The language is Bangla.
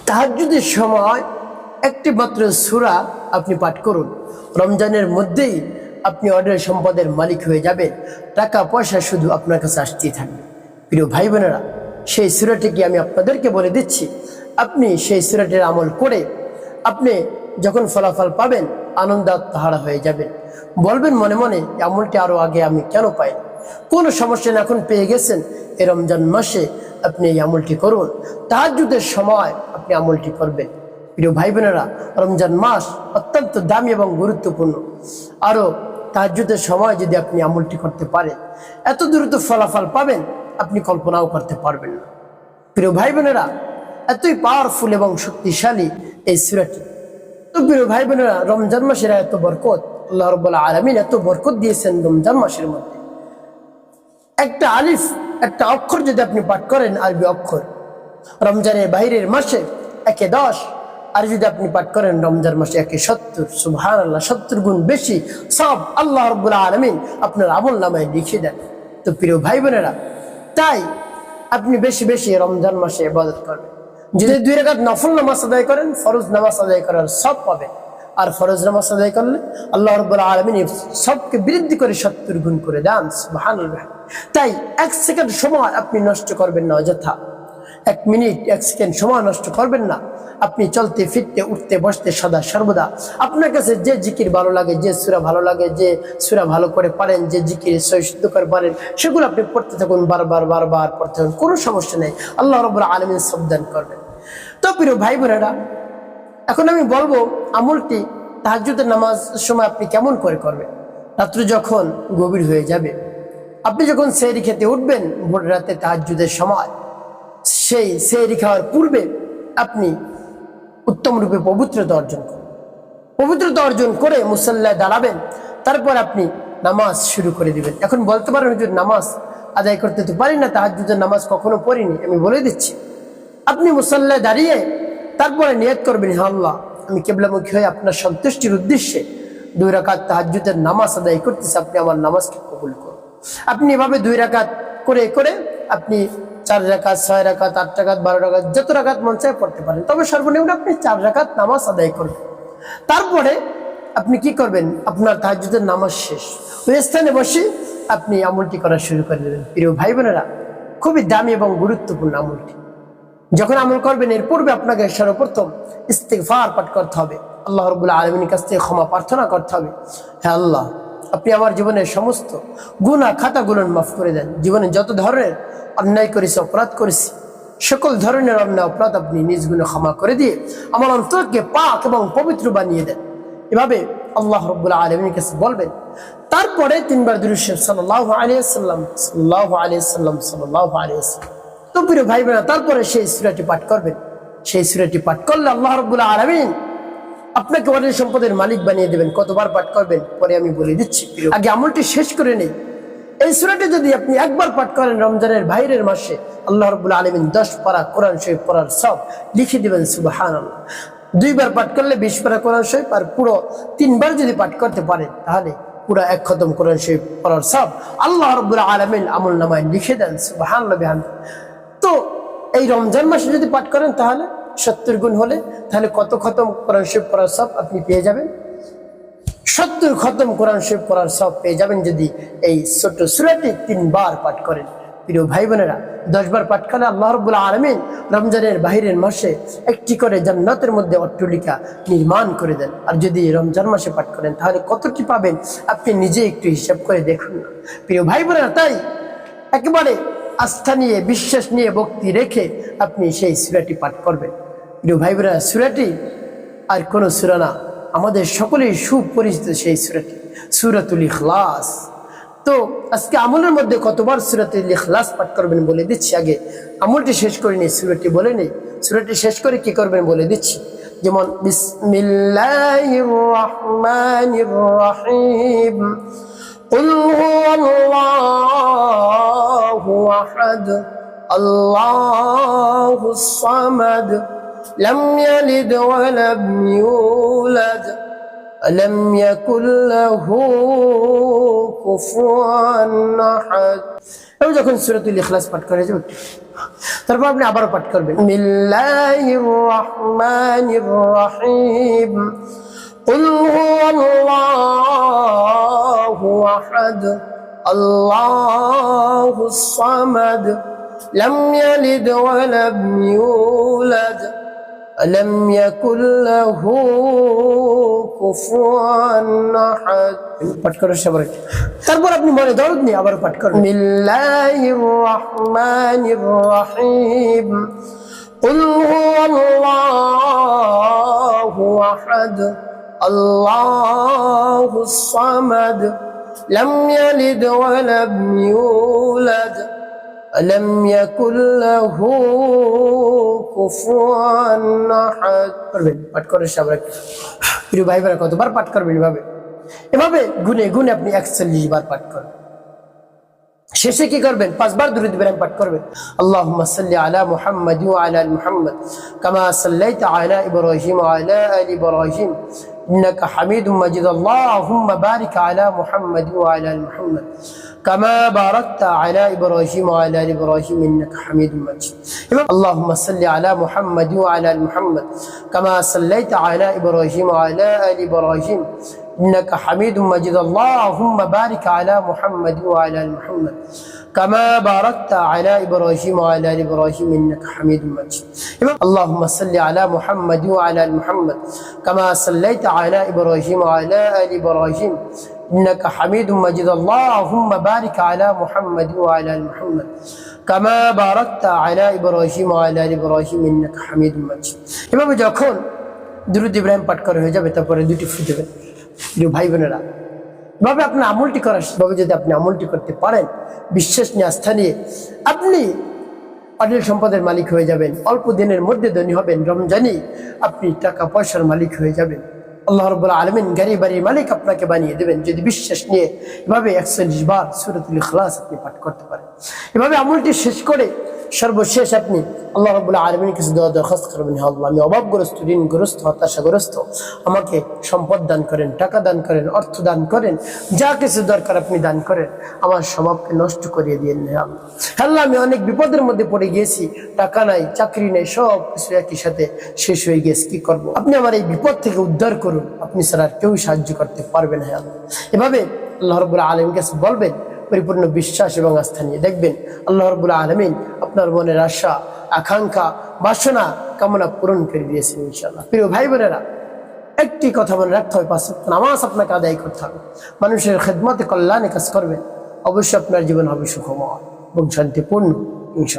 তাহাজ্জুদের সময় একটি মাত্র সূরা আপনি পাঠ করুন। রমজানের মধ্যেই আপনি অঢেল সম্পদের মালিক হয়ে যাবেন। টাকা পয়সা শুধু আপনার কাছে আসতেই থাকবে। প্রিয় ভাই বোনেরা, সেই সূরাটিকে আমি আপনাদেরকে বলে দিচ্ছি। আপনি সেই সূরাটির আমল করে আপনি যখন ফলাফল পাবেন, আনন্দ আত্মহারা হয়ে যাবেন। বলবেন মনে মনে, আমলটি আরো আগে আমি কেন পাই? কোনো সমস্যা না, এখন পেয়ে গেছেন। এই রমজান মাসে আপনি এই আমলটি করুন। তাহাজ্জুদের সময় আপনি আমলটি করবেন। প্রিয় ভাই বোনেরা, রমজান মাস অত্যন্ত দামি এবং গুরুত্বপূর্ণ। আরো তাহাজ্জুদের সময় যদি আপনি আমলটি করতে পারেন, এত দ্রুত ফলাফল পাবেন আপনি কল্পনাও করতে পারবেন না। প্রিয় ভাই বোনেরা, এতই পাওয়ারফুল এবং শক্তিশালী এই সূরাটি। তো প্রিয় ভাই বোনেরা, রমজান মাসের এত বরকত, আল্লাহ রাব্বুল আলামিন এত বরকত দিয়েছেন রমজান মাসের মধ্যে। একটা আলিফ, একটা অক্ষর যদি আপনি পাঠ করেন, আরবি অক্ষর, রমজানের বাইরের মাসে 1-10, আর যদি আপনি পাঠ করেন রমজান মাসে 1-70, সুবহানাল্লাহ, 70 গুণ বেশি সব আল্লাহ রাব্বুল আলামিন আপনার আমল নামায় লিখে দেন। তো প্রিয় ভাই বোনেরা, তাই আপনি বেশি বেশি রমজান মাসে ইবাদত করবেন। যদি 2 রাকাত নফল নামাজ আদায় করেন, ফরজ নামাজ আদায় করার সব পাবেন। আর ফরজ নামাজ আদায় করলে আল্লাহ রাব্বুল আলামিন সবকে বৃদ্ধি করে 70 গুণ করে দেন, সুবহানাল্লাহ। তাই 1 সেকেন্ড সময় আপনি নষ্ট করবেন না অযথা। 1 মিনিট 1 সেকেন্ড সময় নষ্ট করবেন না। আপনি চলতে ফিরতে উঠতে বসতে সদা সর্বদা আপনার কাছে যে জিকির ভালো লাগে, যে সূরা ভালো লাগে, যে সূরা ভালো করে পারেন, যে জিকির সহিষ্ণু করে পারেন, সেগুলো আপনি পড়তে থাকুন, বারবার বারবার পড়তে থাকুন, কোনো সমস্যা নেই। আল্লাহ রাব্বুল আলামিন সাবধান করবেন। তো প্রিয় ভাই বোনেরা, এখন আমি বলবো আমলটি তাহাজ্জুদের নামাজ সময় আপনি কেমন করে করবেন। রাত্র যখন গভীর হয়ে যাবে, আপনি যখন সেহরি খেতে উঠবেন ভোর রাতে তাহাজ্জুদের সময়, সেই সেহরি খাওয়ার পূর্বে আপনি উত্তম রূপে পবিত্রতা অর্জন করুন। পবিত্রতা অর্জন করে মুসাল্লায় দাঁড়াবেন, তারপর আপনি নামাজ শুরু করে দিবেন। এখন বলতে পারেন, হুজুর নামাজ আদায় করতে তো পারি না, তাহাজ্জুদের নামাজ কখনো পড়িনি। আমি বলে দিচ্ছি, আপনি মুসাল্লায় দাঁড়িয়ে তারপরে নিয়ত করবেন, হে আল্লাহ, আমি কিবলামুখী হয়ে আপনার সন্তুষ্টির উদ্দেশ্যে 2 রাকাত তাহাজ্জুদের নামাজ আদায় করতেছি, আপনি আমার নামাজকে কবুল করুন। আপনি এভাবে 2 রাকাত করে করে আপনি 4 রাকাত, 6 রাকাত, 8 রাকাত, 12 রাকাত, যত রাকাত মন চায় পড়তে পারেন। তবে সর্বনিম্ন আপনি 4 রাকাত নামাজ আদায় করবেন। তারপরে আপনি কি করবেন, আপনার তাহাজ্জুদের নামাজ শেষ ওই স্থানে বসে আপনি আমলটি করা শুরু করে দেবেন। প্রিয় ভাই বোনেরা, খুবই দামি এবং গুরুত্বপূর্ণ আমলটি। যখন আমল করবেন, এর পূর্বে আপনাকে সর্বপ্রথম ইস্তিগফার পাঠ করতে হবে। আল্লাহ রাব্বুল আলামিনের কাছ থেকে ক্ষমা প্রার্থনা করতে হবে। হ্যাঁ আল্লাহ, আপনি আমার জীবনের সমস্ত গুনাহ খাতাগুলো মাফ করে দেন। জীবনে যত ধরনের অন্যায় করেছি, অপরাধ করেছি, সকল ধরনের অন্যায় অপরাধ আপনি নিজ গুণে ক্ষমা করে দিয়ে আমার অন্তরকে পাক এবং পবিত্র বানিয়ে দেন। এভাবে আল্লাহ রাব্বুল আলামিনের কাছে বলবেন। তারপরে 3 বার দুরূদ শরীফ সাল্লাল্লাহু আলাইহি ওয়াসাল্লাম, সাল্লাল্লাহু আলাইহি ওয়াসাল্লাম, সাল্লাল্লাহু আলাইহি ওয়াসাল্লাম। তো প্রিয় ভাই বোনেরা, তারপরে সেই সূরাটি পাঠ করবেন। সেই সূরাটি পাঠ করলে আল্লাহ রাব্বুল আলামিন আপনাকে অঢেল সম্পদের মালিক বানিয়ে দেবেন। কতবার পাঠ করবেন পরে আমি বলে দিচ্ছি। আগে আমলটি শেষ করে নেই। এই সূরাটি যদি আপনি একবার পাঠ করেন রমজানের বাইরের মাসে, আল্লাহ রাব্বুল আলামিন 10 পারা কোরআন শরীফ পড়ার সব লিখে দিবেন, সুবহানাল্লাহ। 2 বার পাঠ করলে 20 পারা কোরআন শরীফ, আর পুরো 3 বার যদি পাঠ করতে পারেন, তাহলে পুরো 1 খতম কোরআন শরীফ পড়ার সব আল্লাহ রাব্বুল আলামিন আমল নামায় লিখে দেন, সুবহানাল্লাহ বিহামদিহি। তো এই রমজান মাসে যদি পাঠ করেন, তাহলে 70 গুণ হলে তাহলে কত খতম কোরআন শরীফ পড়ার সব আপনি পেয়ে যাবেন? 70 খতম কোরআন শরীফ পড়ার সব পেয়ে যাবেন যদি এই ছোট সূরাটি 3 বার পাঠ করেন। প্রিয় ভাই বোনেরা, 10 বার পাঠ করলে আল্লাহ রাব্বুল আলামিন রমজানের বাহিরের মাসে একটি করে জান্নাতের মধ্যে অট্টালিকা নির্মাণ করে দেন। আর যদি রমজান মাসে পাঠ করেন, তাহলে কতটি পাবেন আপনি নিজে একটু হিসাব করে দেখুন না। প্রিয় ভাই বোনেরা, তাই একেবারে আস্থা নিয়ে, বিশ্বাস নিয়ে, ভক্তি রেখে আপনি সেই সূরাটি পাঠ করবেন। প্রিয় ভাই বোনেরা, সূরাটি আর কোনো সূরা না, আমাদের সকলেই সুপরিচিত সেই সূরাটি, সূরাতুল ইখলাস। তো আজকে আমলের মধ্যে কতবার সূরাতুল ইখলাস পাঠ করবেন বলে দিচ্ছি। আগে আমলটি শেষ করে নেই, সূরাটি বলে নেই। সূরাটি শেষ করে কি করবেন বলে দিচ্ছি। যেমন বিসমিল্লাহির রহমানির রহিম, কুল হুয়াল্লাহু আহাদ, আল্লাহুস সামাদ, লাম ইয়ালিদ ওয়া লাম ইউলাদ لم يكن له كفوا أحد এবং যখন সূরাতুল ইখলাস পাঠ করে যাবেন তারপর আপনি আবার পাঠ করবেন বিসমিল্লাহির রহমানির রহিম قل هو الله أحد الله الصمد لم يلد ولم يولد لم يكن له كفوا أحد পাঠ করার সময় তারপর আপনি মনে দরদ নিয়ে আবার পাঠ করুন বিসমিল্লাহির রহমানির রহিম قل هو الله أحد الله الصمد لم يلد ولم يولد لم يكن له كفوا أحد করবেন পাঠ করে সবাই প্রিয় ভাই বোনেরা কতবার পাঠ করবেন এভাবে গুনে গুনে আপনি 41 বার পাঠ করবেন শেষে কি করবেন 5 বার দুরূদ ইব্রাহিম পাঠ করবেন আল্লাহুম্মা সাল্লি আলা মুহাম্মাদ ওয়া আলা আলি মুহাম্মাদ কামা সাল্লাইতা আলা ইব্রাহিম ওয়া আলা আলি ইব্রাহিম ইন্নাকা হামিদুম মাজিদ আল্লাহুম্মা বারিক আলা মুহাম্মাদ ওয়া আলা আলি মুহাম্মাদ কামা বারাকতা আলা ইব্রাহিম ওয়া আলা আলি ইব্রাহিম ইন্নাকা হামিদুম মাজিদ আল্লাহুম্মা সাল্লি আলা মুহাম্মাদ ওয়া আলা আলি মুহাম্মাদ কামা সাল্লাইতা আলা ইব্রাহিম ওয়া আলা আলি ইব্রাহিম إنك حميد مجيد اللهم بارك على محمد وعلى آل محمد كما باركت على إبراهيم وعلى آل إبراهيم إنك حميد مجيد اللهم صل على محمد وعلى آل محمد كما صليت على إبراهيم وعلى آل إبراهيم إنك حميد مجيد اللهم بارك على محمد وعلى آل محمد كما باركت على إبراهيم وعلى آل إبراهيم إنك حميد مجيد এভাবে যখন দুরূদ ইব্রাহিম পাঠ করা হয়ে যাবে তারপরে দুটি ফু দেবেন প্রিয় ভাই বোনেরা এভাবে আপনি আমলটি করার ভাবে যদি আপনি আমলটি করতে পারেন বিশ্বাস নিয়ে আস্থা নিয়ে আপনি অঢেল সম্পদের মালিক হয়ে যাবেন অল্প দিনের মধ্যে ধনী হবেন রমজানেই আপনি টাকা পয়সার মালিক হয়ে যাবেন আল্লাহ রাব্বুল আলামিন গাড়ি বাড়ির মালিক আপনাকে বানিয়ে দেবেন যদি বিশ্বাস নিয়ে এভাবে 41 বার সূরাতুল ইখলাস আপনি পাঠ করতে পারেন এভাবে আমলটি শেষ করে সর্বশেষ আপনি আল্লাহ রাব্বুল আলামিনের কাছে দোয়া দরখাস্ত করবেন হে আল্লাহ আমি অভাবগ্রস্ত ঋণগ্রস্ত হতাশাগ্রস্ত আমাকে সম্পদ দান করেন টাকা দান করেন অর্থ দান করেন যা কিছু দরকার আপনি দান করেন আমার স্বভাবকে নষ্ট করিয়ে দিয়েন হে আল্লাহ আল্লাহ আমি অনেক বিপদের মধ্যে পড়ে গিয়েছি টাকা নাই চাকরি নেই সব কিছু একই সাথে শেষ হয়ে গেছে কি করব আপনি আমার এই বিপদ থেকে উদ্ধার করুন আপনি ছাড়া আর কেউ সাহায্য করতে পারবেন হে আল্লাহ এভাবে আল্লাহ রাব্বুল আলামিনের কাছে বলবেন পরিপূর্ণ বিশ্বাস এবং আস্থা নিয়ে দেখবেন আল্লাহ রাব্বুল আলামিন আপনার মনের আশা আকাঙ্ক্ষা বাসনা কামনা পূরণ করে দিয়েছেন ইনশাআল্লাহ প্রিয় ভাই বোনেরা একটি কথা মনে রাখতে হবে 5 ওয়াক্ত নামাজ আপনাকে আদায় করতে হবে মানুষের খেদমতে কল্যাণে কাজ করবেন অবশ্যই আপনার জীবন হবে সুখময় এবং শান্তিপূর্ণ ইনশাআল্লাহ।